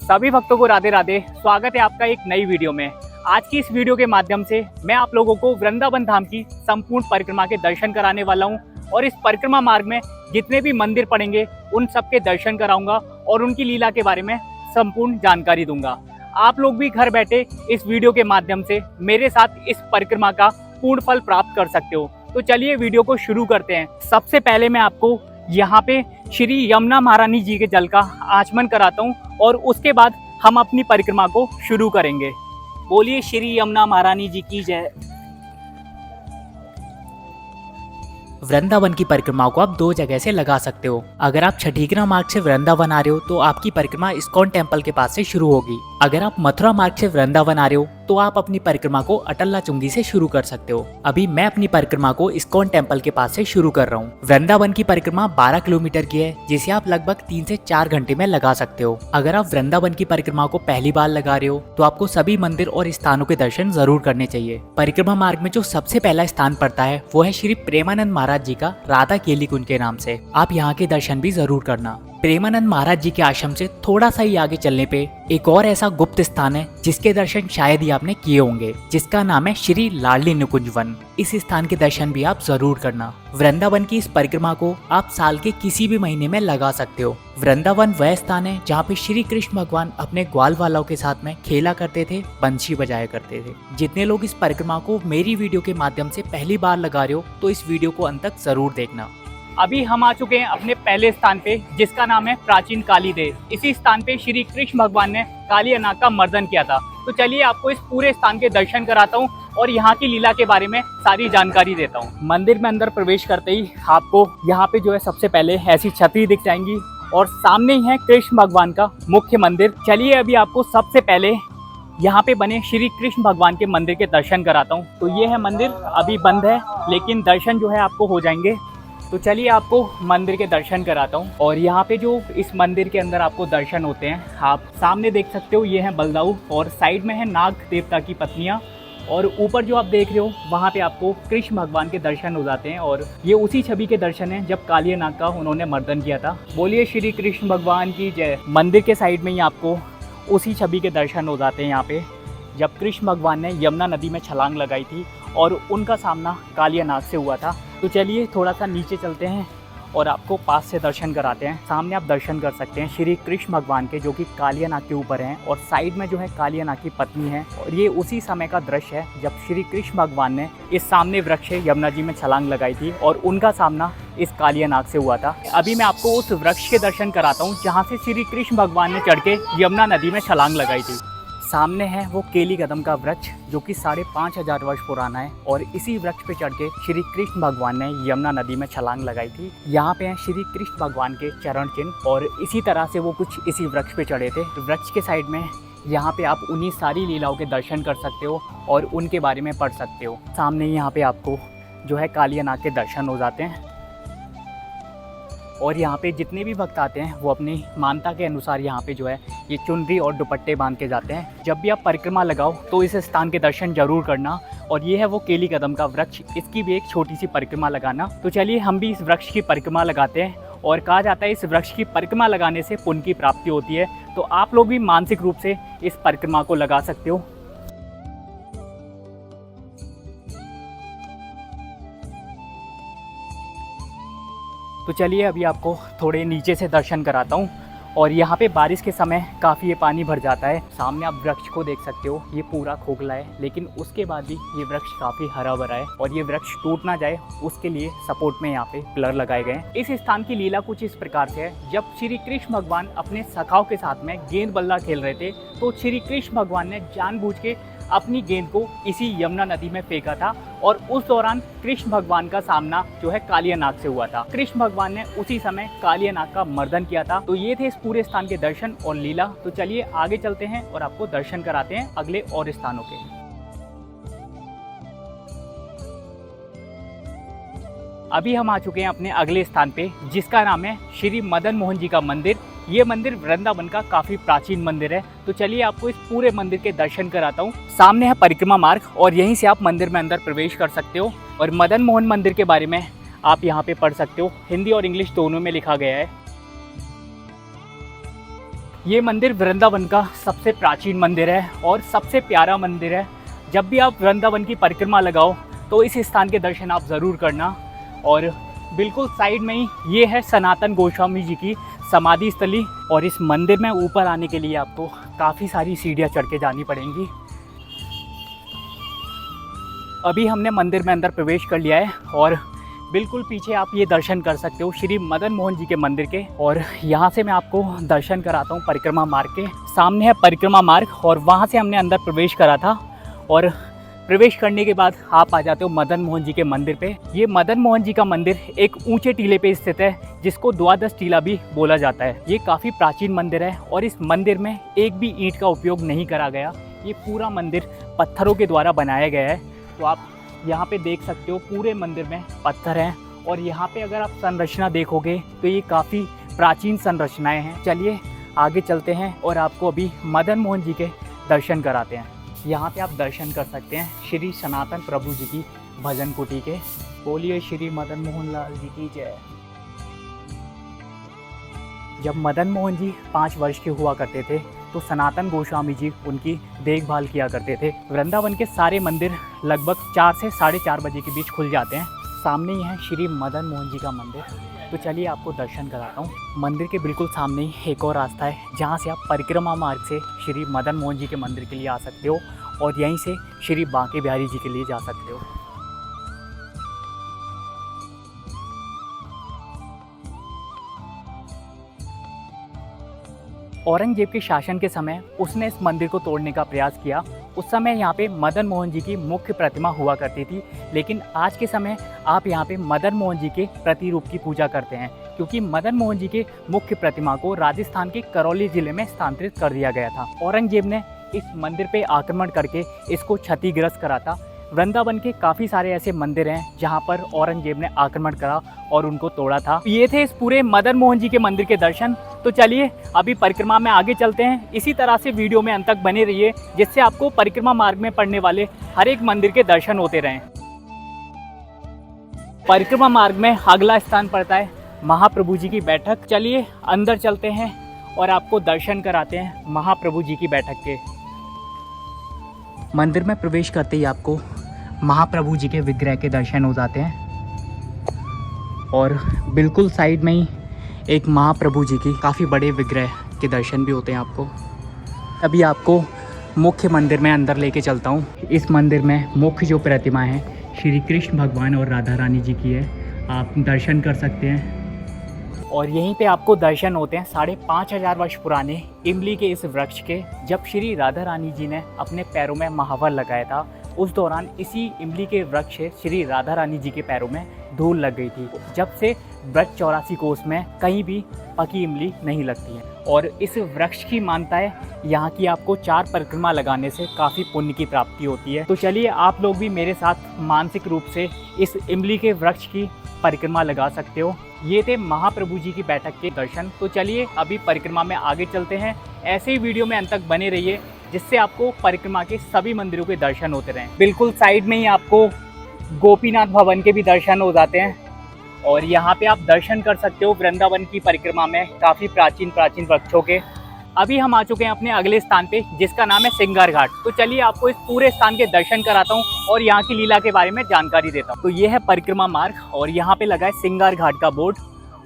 सभी भक्तों को राधे राधे। स्वागत है आपका एक नई वीडियो में। आज की इस वीडियो के माध्यम से मैं आप लोगों को वृंदावन धाम की संपूर्ण परिक्रमा के दर्शन कराने वाला हूं और इस परिक्रमा मार्ग में जितने भी मंदिर पड़ेंगे उन सब के दर्शन कराऊंगा और उनकी लीला के बारे में संपूर्ण जानकारी दूंगा। आप लोग भी घर बैठे इस वीडियो के माध्यम से मेरे साथ इस परिक्रमा का पूर्ण फल प्राप्त कर सकते हो। तो चलिए वीडियो को शुरू करते हैं। सबसे पहले मैं आपको यहाँ पे श्री यमुना महारानी जी के जल का आचमन कराता हूँ और उसके बाद हम अपनी परिक्रमा को शुरू करेंगे। बोलिए श्री यमुना महारानी जी की जय। वृंदावन की परिक्रमा को आप दो जगह से लगा सकते हो। अगर आप छठीकरा मार्ग से वृंदावन आ रहे हो तो आपकी परिक्रमा इस्कॉन टेम्पल के पास से शुरू होगी। अगर आप मथुरा मार्ग से वृंदावन आ रहे हो तो आप अपनी परिक्रमा को अटल्ला चुंगी से शुरू कर सकते हो। अभी मैं अपनी परिक्रमा को इस्कॉन टेम्पल के पास से शुरू कर रहा हूँ। वृंदावन की परिक्रमा 12 किलोमीटर की है, जिसे आप लगभग 3 से 4 घंटे में लगा सकते हो। अगर आप वृंदावन की परिक्रमा को पहली बार लगा रहे हो तो आपको सभी मंदिर और स्थानों के दर्शन जरूर करने चाहिए। परिक्रमा मार्ग में जो सबसे पहला स्थान पड़ता है वो है श्री प्रेमानंद महाराज जी का राधा केली कुंज के नाम से। आप यहाँ के दर्शन भी जरूर करना। प्रेमानंद महाराज जी के आश्रम से थोड़ा सा ही आगे चलने पे एक और ऐसा गुप्त स्थान है जिसके दर्शन शायद ही आपने किए होंगे, जिसका नाम है श्री लाडली निकुंज वन। इस स्थान के दर्शन भी आप जरूर करना। वृंदावन की इस परिक्रमा को आप साल के किसी भी महीने में लगा सकते हो। वृंदावन वह स्थान है जहाँ पे श्री कृष्ण भगवान अपने ग्वाल वालों के साथ में खेला करते थे, बंशी बजाया करते थे। जितने लोग इस परिक्रमा को मेरी वीडियो के माध्यम से पहली बार लगा रहे हो तो इस वीडियो को अंत तक जरूर देखना। अभी हम आ चुके हैं अपने पहले स्थान पे, जिसका नाम है प्राचीन काली देव। इसी स्थान पे श्री कृष्ण भगवान ने काली अनाग का मर्दन किया था। तो चलिए आपको इस पूरे स्थान के दर्शन कराता हूँ और यहाँ की लीला के बारे में सारी जानकारी देता हूँ। मंदिर में अंदर प्रवेश करते ही आपको यहाँ पे जो है सबसे पहले ऐसी छतरी दिख जाएंगी और सामने ही है कृष्ण भगवान का मुख्य मंदिर। चलिए अभी आपको सबसे पहले यहाँ पे बने श्री कृष्ण भगवान के मंदिर के दर्शन कराता हूँ। तो ये है मंदिर, अभी बंद है लेकिन दर्शन जो है आपको हो जाएंगे। तो चलिए आपको मंदिर के दर्शन कराता हूँ। और यहाँ पे जो इस मंदिर के अंदर आपको दर्शन होते हैं, आप सामने देख सकते हो ये है बलदाऊ और साइड में है नाग देवता की पत्नियाँ और ऊपर जो आप देख रहे हो वहाँ पे आपको कृष्ण भगवान के दर्शन हो जाते हैं। और ये उसी छवि के दर्शन हैं जब काली नाग का उन्होंने मर्दन किया था। बोलिए श्री कृष्ण भगवान की जय। मंदिर के साइड में ही आपको उसी छवि के दर्शन हो जाते हैं यहाँ पे जब कृष्ण भगवान ने यमुना नदी में छलांग लगाई थी और उनका सामना काली नाग से हुआ था। तो चलिए थोड़ा सा नीचे चलते हैं और आपको पास से दर्शन कराते हैं। सामने आप दर्शन कर सकते हैं श्री कृष्ण भगवान के, जो कि कालिया नाग के ऊपर हैं और साइड में जो है कालिया नाग की पत्नी है। और ये उसी समय का दृश्य है जब श्री कृष्ण भगवान ने इस सामने वृक्ष यमुना जी में छलांग लगाई थी और उनका सामना इस कालिया नाग से हुआ था। अभी मैं आपको उस वृक्ष के दर्शन कराता हूँ जहाँ से श्री कृष्ण भगवान ने चढ़ के यमुना नदी में छलांग लगाई थी। सामने है वो केली कदम का वृक्ष जो कि 5,500 वर्ष पुराना है और इसी वृक्ष पे चढ़ के श्री कृष्ण भगवान ने यमुना नदी में छलांग लगाई थी। यहाँ पे हैं श्री कृष्ण भगवान के चरण चिन्ह और इसी तरह से वो कुछ इसी वृक्ष पे चढ़े थे। वृक्ष के साइड में यहाँ पे आप उन्हीं सारी लीलाओं के दर्शन कर सकते हो और उनके बारे में पढ़ सकते हो। सामने ही यहाँ पे आपको जो है कालिया नाग के दर्शन हो जाते हैं और यहाँ पे जितने भी भक्त आते हैं वो अपनी मानता के अनुसार यहाँ पे जो है ये चुनरी और दुपट्टे बांध के जाते हैं। जब भी आप परिक्रमा लगाओ तो इस स्थान के दर्शन जरूर करना। और ये है वो केली कदम का वृक्ष, इसकी भी एक छोटी सी परिक्रमा लगाना। तो चलिए हम भी इस वृक्ष की परिक्रमा लगाते हैं और कहा जाता है इस वृक्ष की परिक्रमा लगाने से पुण्य की प्राप्ति होती है। तो आप लोग भी मानसिक रूप से इस परिक्रमा को लगा सकते हो। तो चलिए अभी आपको थोड़े नीचे से दर्शन कराता हूँ और यहाँ पे बारिश के समय काफ़ी ये पानी भर जाता है। सामने आप वृक्ष को देख सकते हो, ये पूरा खोखला है लेकिन उसके बाद भी ये वृक्ष काफ़ी हरा भरा है और ये वृक्ष टूट ना जाए उसके लिए सपोर्ट में यहाँ पे पिलर लगाए गए हैं। इस स्थान की लीला कुछ इस प्रकार से है, जब श्री कृष्ण भगवान अपने सखाओं के साथ में गेंद बल्ला खेल रहे थे तो श्री कृष्ण भगवान ने जानबूझ के अपनी गेंद को इसी यमुना नदी में फेंका था और उस दौरान कृष्ण भगवान का सामना जो है कालिया नाग से हुआ था। कृष्ण भगवान ने उसी समय कालिया नाग का मर्दन किया था। तो ये थे इस पूरे स्थान के दर्शन और लीला। तो चलिए आगे चलते हैं और आपको दर्शन कराते हैं अगले और स्थानों के। अभी हम आ चुके हैं अपने अगले स्थान पे, जिसका नाम है श्री मदन मोहन जी का मंदिर। ये मंदिर वृंदावन का काफ़ी प्राचीन मंदिर है। तो चलिए आपको इस पूरे मंदिर के दर्शन कराता हूँ। सामने है परिक्रमा मार्ग और यहीं से आप मंदिर में अंदर प्रवेश कर सकते हो। और मदन मोहन मंदिर के बारे में आप यहाँ पे पढ़ सकते हो, हिंदी और इंग्लिश दोनों में लिखा गया है। ये मंदिर वृंदावन का सबसे प्राचीन मंदिर है और सबसे प्यारा मंदिर है। जब भी आप वृंदावन की परिक्रमा लगाओ तो इस स्थान के दर्शन आप ज़रूर करना। और बिल्कुल साइड में ही ये है सनातन गोस्वामी जी की समाधि स्थली। और इस मंदिर में ऊपर आने के लिए आपको काफ़ी सारी सीढ़ियाँ चढ़ के जानी पड़ेंगी। अभी हमने मंदिर में अंदर प्रवेश कर लिया है और बिल्कुल पीछे आप ये दर्शन कर सकते हो श्री मदन मोहन जी के मंदिर के। और यहाँ से मैं आपको दर्शन कराता हूँ परिक्रमा मार्ग के। सामने है परिक्रमा मार्ग और वहाँ से हमने अंदर प्रवेश करा था। और प्रवेश करने के बाद आप आ जाते हो मदन मोहन जी के मंदिर पे। ये मदन मोहन जी का मंदिर एक ऊंचे टीले पे स्थित है जिसको द्वादश टीला भी बोला जाता है। ये काफ़ी प्राचीन मंदिर है और इस मंदिर में एक भी ईंट का उपयोग नहीं करा गया। ये पूरा मंदिर पत्थरों के द्वारा बनाया गया है। तो आप यहाँ पे देख सकते हो पूरे मंदिर में पत्थर हैं। और यहाँ पे अगर आप संरचना देखोगे तो ये काफ़ी प्राचीन संरचनाएं हैं। चलिए आगे चलते हैं और आपको अभी मदन मोहन जी के दर्शन कराते हैं। यहाँ पे आप दर्शन कर सकते हैं श्री सनातन प्रभु जी की भजन कुटी के। बोलिए श्री मदन मोहन लाल जी की जय। जब मदन मोहन जी 5 वर्ष के हुआ करते थे तो सनातन गोस्वामी जी उनकी देखभाल किया करते थे। वृंदावन के सारे मंदिर लगभग 4 से 4:30 बजे के बीच खुल जाते हैं। सामने ही है श्री मदन मोहन जी का मंदिर। तो चलिए आपको दर्शन कराता हूँ। मंदिर के बिल्कुल सामने ही एक और रास्ता है जहाँ से आप परिक्रमा मार्ग से श्री मदन मोहन जी के मंदिर के लिए आ सकते हो और यहीं से श्री बांके बिहारी जी के लिए जा सकते हो। औरंगजेब के शासन के समय उसने इस मंदिर को तोड़ने का प्रयास किया। उस समय यहाँ पे मदन मोहन जी की मुख्य प्रतिमा हुआ करती थी, लेकिन आज के समय आप यहाँ पे मदन मोहन जी के प्रतिरूप की पूजा करते हैं क्योंकि मदन मोहन जी के मुख्य प्रतिमा को राजस्थान के करौली जिले में स्थानांतरित कर दिया गया था। औरंगजेब ने इस मंदिर पे आक्रमण करके इसको क्षतिग्रस्त करा था। वृंदावन के काफ़ी सारे ऐसे मंदिर हैं जहां पर औरंगजेब ने आक्रमण करा और उनको तोड़ा था। ये थे इस पूरे मदन मोहन जी के मंदिर के दर्शन। तो चलिए अभी परिक्रमा में आगे चलते हैं। इसी तरह से वीडियो में अंत तक बने रहिए जिससे आपको परिक्रमा मार्ग में पड़ने वाले हर एक मंदिर के दर्शन होते रहें। परिक्रमा मार्ग में अगला स्थान पड़ता है महाप्रभु जी की बैठक। चलिए अंदर चलते हैं और आपको दर्शन कराते हैं महाप्रभु जी की बैठक के। मंदिर में प्रवेश करते ही आपको महाप्रभु जी के विग्रह के दर्शन हो जाते हैं और बिल्कुल साइड में ही एक महाप्रभु जी की काफ़ी बड़े विग्रह के दर्शन भी होते हैं आपको। अभी आपको मुख्य मंदिर में अंदर लेके चलता हूँ। इस मंदिर में मुख्य जो प्रतिमा है श्री कृष्ण भगवान और राधा रानी जी की है, आप दर्शन कर सकते हैं। और यहीं पे आपको दर्शन होते हैं 5500 वर्ष पुराने इमली के इस वृक्ष के। जब श्री राधा रानी जी ने अपने पैरों में महावर लगाया था उस दौरान इसी इमली के वृक्ष से श्री राधा रानी जी के पैरों में धूल लग गई थी। जब से व्रत 84 कोस में कहीं भी पकी इमली नहीं लगती है। और इस वृक्ष की मान्यता है यहाँ की आपको 4 परिक्रमा लगाने से काफ़ी पुण्य की प्राप्ति होती है। तो चलिए आप लोग भी मेरे साथ मानसिक रूप से इस इमली के वृक्ष की परिक्रमा लगा सकते हो। ये थे महाप्रभु जी की बैठक के दर्शन। तो चलिए अभी परिक्रमा में आगे चलते हैं। ऐसे ही वीडियो में अंत तक बने रहिए जिससे आपको परिक्रमा के सभी मंदिरों के दर्शन होते रहें। बिल्कुल साइड में ही आपको गोपीनाथ भवन के भी दर्शन हो जाते हैं और यहाँ पे आप दर्शन कर सकते हो वृंदावन की परिक्रमा में काफ़ी प्राचीन वृक्षों के। अभी हम आ चुके हैं अपने अगले स्थान पे जिसका नाम है सिंगार घाट। तो चलिए आपको इस पूरे स्थान के दर्शन कराता हूँ और यहाँ की लीला के बारे में जानकारी देता हूँ। तो ये है परिक्रमा मार्ग और यहाँ पे लगा है सिंगार घाट का बोर्ड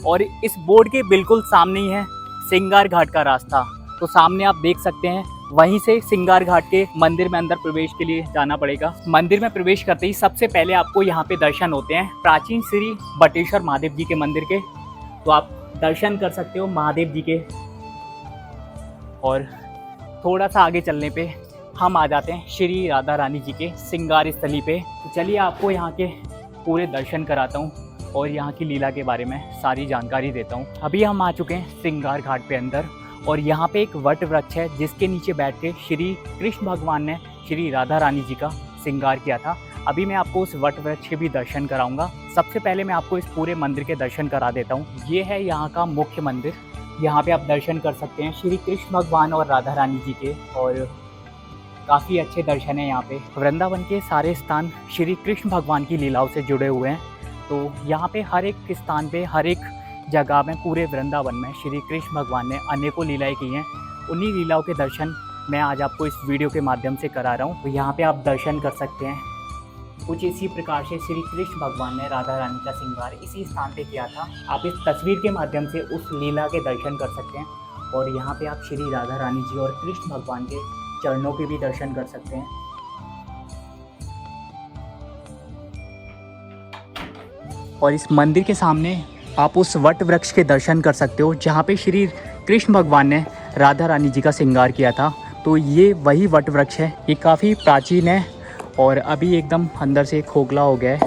और इस बोर्ड के बिल्कुल सामने ही है सिंगार घाट का रास्ता। तो सामने आप देख सकते हैं, वहीं से सिंगार घाट के मंदिर में अंदर प्रवेश के लिए जाना पड़ेगा। मंदिर में प्रवेश करते ही सबसे पहले आपको यहाँ पे दर्शन होते हैं प्राचीन श्री बटेश्वर महादेव जी के मंदिर के। तो आप दर्शन कर सकते हो महादेव जी के। और थोड़ा सा आगे चलने पे हम आ जाते हैं श्री राधा रानी जी के सिंगार स्थली पे। तो चलिए आपको यहाँ के पूरे दर्शन कराता हूँ और यहाँ की लीला के बारे में सारी जानकारी देता हूँ। अभी हम आ चुके हैं सिंगार घाट पे अंदर और यहाँ पे एक वट वृक्ष है जिसके नीचे बैठ के श्री कृष्ण भगवान ने श्री राधा रानी जी का श्रृंगार किया था। अभी मैं आपको उस वट वृक्ष के भी दर्शन कराऊंगा। सबसे पहले मैं आपको इस पूरे मंदिर के दर्शन करा देता हूँ। ये है यहाँ का मुख्य मंदिर। यहाँ पे आप दर्शन कर सकते हैं श्री कृष्ण भगवान और राधा रानी जी के और काफ़ी अच्छे दर्शन हैं यहाँ पे। वृंदावन के सारे स्थान श्री कृष्ण भगवान की लीलाओं से जुड़े हुए हैं। तो यहाँ पे हर एक स्थान पे हर एक जगह में पूरे वृंदावन में श्री कृष्ण भगवान ने अनेकों लीलाएं की हैं। उन्हीं लीलाओं के दर्शन मैं आज आपको इस वीडियो के माध्यम से करा रहा हूँ। तो यहाँ पे आप दर्शन कर सकते हैं। कुछ इसी प्रकार से श्री कृष्ण भगवान ने राधा रानी का श्रृंगार इसी स्थान पे किया था। आप इस तस्वीर के माध्यम से उस लीला के दर्शन कर सकते हैं और यहाँ पे आप श्री राधा रानी जी और कृष्ण भगवान के चरणों के भी दर्शन कर सकते हैं। और इस मंदिर के सामने आप उस वट वृक्ष के दर्शन कर सकते हो जहाँ पे श्री कृष्ण भगवान ने राधा रानी जी का श्रृंगार किया था। तो ये वही वट वृक्ष है। ये काफ़ी प्राचीन है और अभी एकदम अंदर से खोखला हो गया है।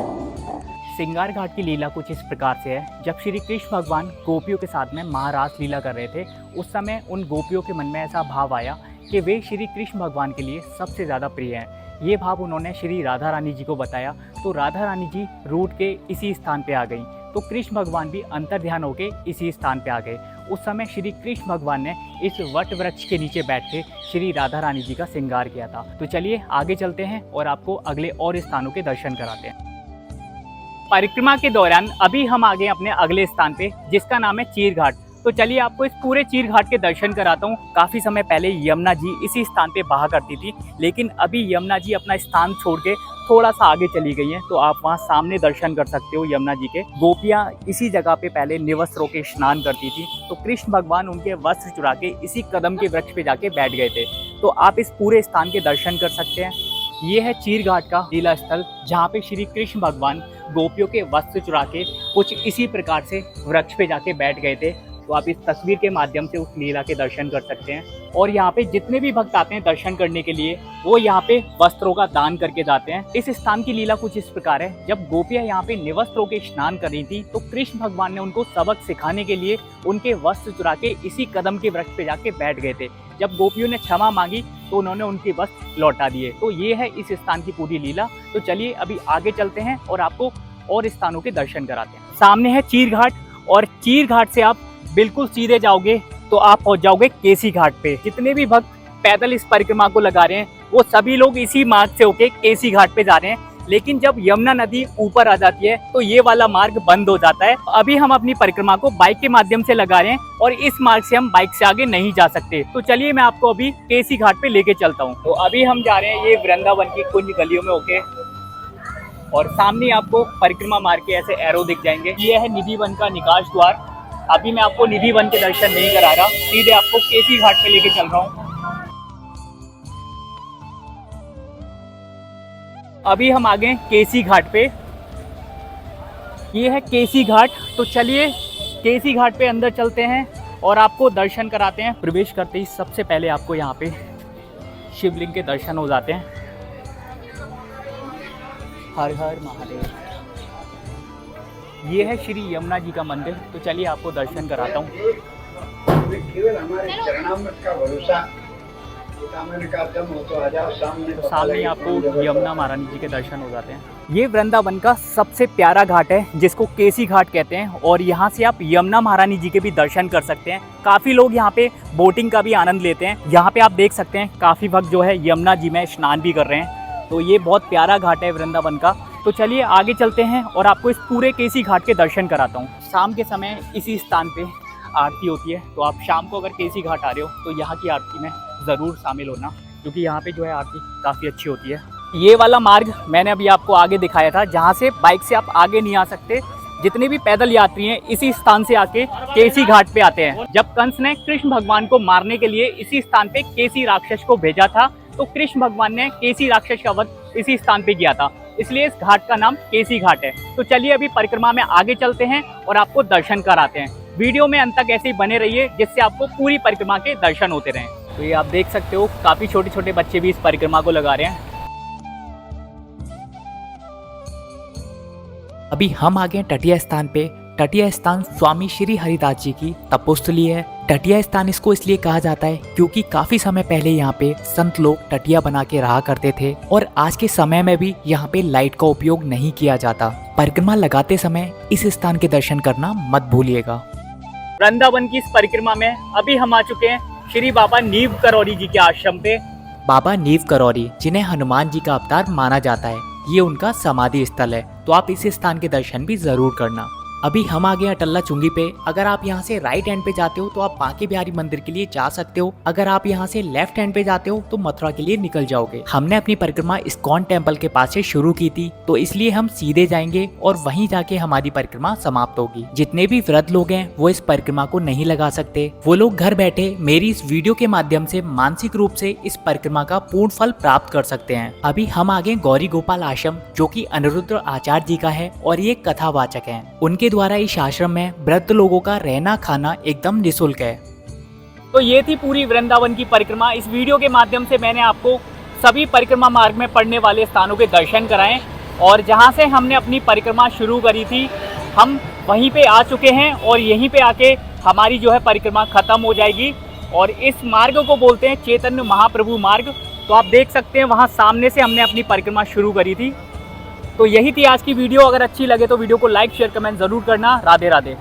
श्रृंगार घाट की लीला कुछ इस प्रकार से है। जब श्री कृष्ण भगवान गोपियों के साथ में महारास लीला कर रहे थे, उस समय उन गोपियों के मन में ऐसा भाव आया कि वे श्री कृष्ण भगवान के लिए सबसे ज़्यादा प्रिय हैं। ये भाव उन्होंने श्री राधा रानी जी को बताया, तो राधा रानी जी रूठ के इसी स्थान पे आ गई। तो कृष्ण भगवान भी अंतर ध्यान होके इसी स्थान पे आ गए। उस समय श्री कृष्ण भगवान ने इस वट वृक्ष के नीचे बैठ के श्री राधा रानी जी का श्रृंगार किया था। तो चलिए आगे चलते हैं और आपको अगले और स्थानों के दर्शन कराते हैं। परिक्रमा के दौरान अभी हम आ गए अपने अगले स्थान पे, जिसका नाम है चीर घाट। तो चलिए आपको इस पूरे चीर घाट के दर्शन कराता हूँ। काफ़ी समय पहले यमुना जी इसी स्थान पे बहा करती थी, लेकिन अभी यमुना जी अपना स्थान छोड़ के थोड़ा सा आगे चली गई हैं। तो आप वहाँ सामने दर्शन कर सकते हो यमुना जी के। गोपियाँ इसी जगह पे पहले निवस्त्र होकर स्नान करती थी, तो कृष्ण भगवान उनके वस्त्र चुरा के इसी कदम के वृक्ष पे जाके बैठ गए थे। तो आप इस पूरे स्थान के दर्शन कर सकते हैं। ये है चीर घाट का लीला स्थल, जहाँ पे श्री कृष्ण भगवान गोपियों के वस्त्र चुरा के कुछ इसी प्रकार से वृक्ष पे जाके बैठ गए थे। तो आप इस तस्वीर के माध्यम से उस लीला के दर्शन कर सकते हैं। और यहाँ पे जितने भी भक्त आते हैं दर्शन करने के लिए, वो यहाँ पे वस्त्रों का दान करके जाते हैं। इस स्थान की लीला कुछ इस प्रकार है। जब गोपियाँ यहाँ पे निवस्त्र होकर स्नान कर रही थी, तो कृष्ण भगवान ने उनको सबक सिखाने के लिए उनके वस्त्र चुरा के इसी कदम के वृक्ष पे जाके बैठ गए थे। जब गोपियों ने क्षमा मांगी तो उन्होंने उनके वस्त्र लौटा दिए। तो ये है इस स्थान की पूरी लीला। तो चलिए अभी आगे चलते हैं और आपको और स्थानों के दर्शन कराते हैं। सामने है चीर घाट, और चीर घाट से आप बिल्कुल सीधे जाओगे तो आप पहुंच जाओगे केसी घाट पे। जितने भी भक्त पैदल इस परिक्रमा को लगा रहे हैं, वो सभी लोग इसी मार्ग से होके केसी घाट पे जा रहे हैं। लेकिन जब यमुना नदी ऊपर आ जाती है तो ये वाला मार्ग बंद हो जाता है। अभी हम अपनी परिक्रमा को बाइक के माध्यम से लगा रहे हैं और इस मार्ग से हम बाइक से आगे नहीं जा सकते। तो चलिए मैं आपको अभी केसी घाट पे लेके चलता हूँ। तो अभी हम जा रहे हैं ये वृंदावन की कुंज गलियों में होके, और सामने आपको परिक्रमा मार्ग के ऐसे एरो दिख जाएंगे। ये है निधि वन का निकास द्वार। अभी मैं आपको निधि वन के दर्शन नहीं करा रहा, सीधे आपको केसी घाट पे लेके चल रहा हूँ। अभी हम आ गए केसी घाट पे। ये है केसी घाट। तो चलिए केसी घाट पे अंदर चलते हैं और आपको दर्शन कराते हैं। प्रवेश करते ही सबसे पहले आपको यहाँ पे शिवलिंग के दर्शन हो जाते हैं। हर हर महादेव। ये है श्री यमुना जी का मंदिर। तो चलिए आपको दर्शन कराता हूँ। केवल हमारे चरणामृत का भरोसा, तो सामने आपको यमुना महारानी जी के दर्शन हो जाते हैं। ये वृंदावन का सबसे प्यारा घाट है, जिसको केसी घाट कहते हैं, और यहाँ से आप यमुना महारानी जी के भी दर्शन कर सकते हैं। काफ़ी लोग यहाँ पे बोटिंग का भी आनंद लेते हैं। यहाँ पे आप देख सकते हैं काफ़ी भक्त जो है यमुना जी में स्नान भी कर रहे हैं। तो ये बहुत प्यारा घाट है वृंदावन का। तो चलिए आगे चलते हैं और आपको इस पूरे केसी घाट के दर्शन कराता हूँ। शाम के समय इसी स्थान पे आरती होती है। तो आप शाम को अगर केसी घाट आ रहे हो तो यहाँ की आरती में ज़रूर शामिल होना, क्योंकि यहाँ पे जो है आरती काफ़ी अच्छी होती है। ये वाला मार्ग मैंने अभी आपको आगे दिखाया था, जहाँ से बाइक से आप आगे नहीं आ सकते। जितने भी पैदल यात्री हैं इसी स्थान से आके केसी घाट पे आते हैं। जब कंस ने कृष्ण भगवान को मारने के लिए इसी स्थान पे केसी राक्षस को भेजा था, तो कृष्ण भगवान ने केसी राक्षस का वध इसी स्थान पे किया था, इसलिए इस घाट का नाम केसी घाट है। तो चलिए अभी परिक्रमा में आगे चलते हैं और आपको दर्शन कराते हैं। वीडियो में अंत तक ऐसे ही बने रहिए, जिससे आपको पूरी परिक्रमा के दर्शन होते रहें। तो ये आप देख सकते हो काफ़ी छोटे छोटे बच्चे भी इस परिक्रमा को लगा रहे हैं। अभी हम आ गए तटीय स्थान पे। तटीय स्थान स्वामी श्री हरिदास जी की तपोस्थली है। तटीय स्थान इसको इसलिए कहा जाता है क्योंकि काफी समय पहले यहाँ पे संत लोग तटिया बना के रहा करते थे, और आज के समय में भी यहाँ पे लाइट का उपयोग नहीं किया जाता। परिक्रमा लगाते समय इस स्थान के दर्शन करना मत भूलिएगा। वृंदावन की इस परिक्रमा में अभी हम आ चुके हैं श्री बाबा नीव करौरी जी के आश्रम पे। बाबा नीव करौरी, जिन्हें हनुमान जी का अवतार माना जाता है, ये उनका समाधि स्थल है। तो आप इस स्थान के दर्शन भी जरूर करना। अभी हम आ गए अटल्ला चुंगी पे। अगर आप यहाँ से राइट हैंड पे जाते हो तो आप बांके बिहारी मंदिर के लिए जा सकते हो। अगर आप यहाँ से लेफ्ट हैंड पे जाते हो तो मथुरा के लिए निकल जाओगे। हमने अपनी परिक्रमा इस्कॉन टेम्पल के पास से शुरू की थी, तो इसलिए हम सीधे जाएंगे और वहीं जाके हमारी परिक्रमा समाप्त होगी। जितने भी वृद्ध लोग हैं वो इस परिक्रमा को नहीं लगा सकते। वो लोग घर बैठे मेरी इस वीडियो के माध्यम से मानसिक रूप से इस परिक्रमा का पूर्ण फल प्राप्त कर सकते हैं। अभी हम आगे गौरी गोपाल आश्रम, जो कि अनिरुद्ध आचार्य जी का है और ये कथावाचक हैं। उनके द्वारा इस आश्रम में वृद्ध लोगों का रहना खाना एकदम निःशुल्क है। तो ये थी पूरी वृंदावन की परिक्रमा। इस वीडियो के माध्यम से मैंने आपको सभी परिक्रमा मार्ग में पड़ने वाले स्थानों के दर्शन कराएं, और जहां से हमने अपनी परिक्रमा शुरू करी थी हम वहीं पे आ चुके हैं और यहीं पे आके हमारी जो है परिक्रमा खत्म हो जाएगी। और इस मार्ग को बोलते हैं चैतन्य महाप्रभु मार्ग। तो आप देख सकते हैं वहाँ सामने से हमने अपनी परिक्रमा शुरू करी थी। तो यही थी आज की वीडियो। अगर अच्छी लगे तो वीडियो को लाइक शेयर कमेंट ज़रूर करना। राधे राधे।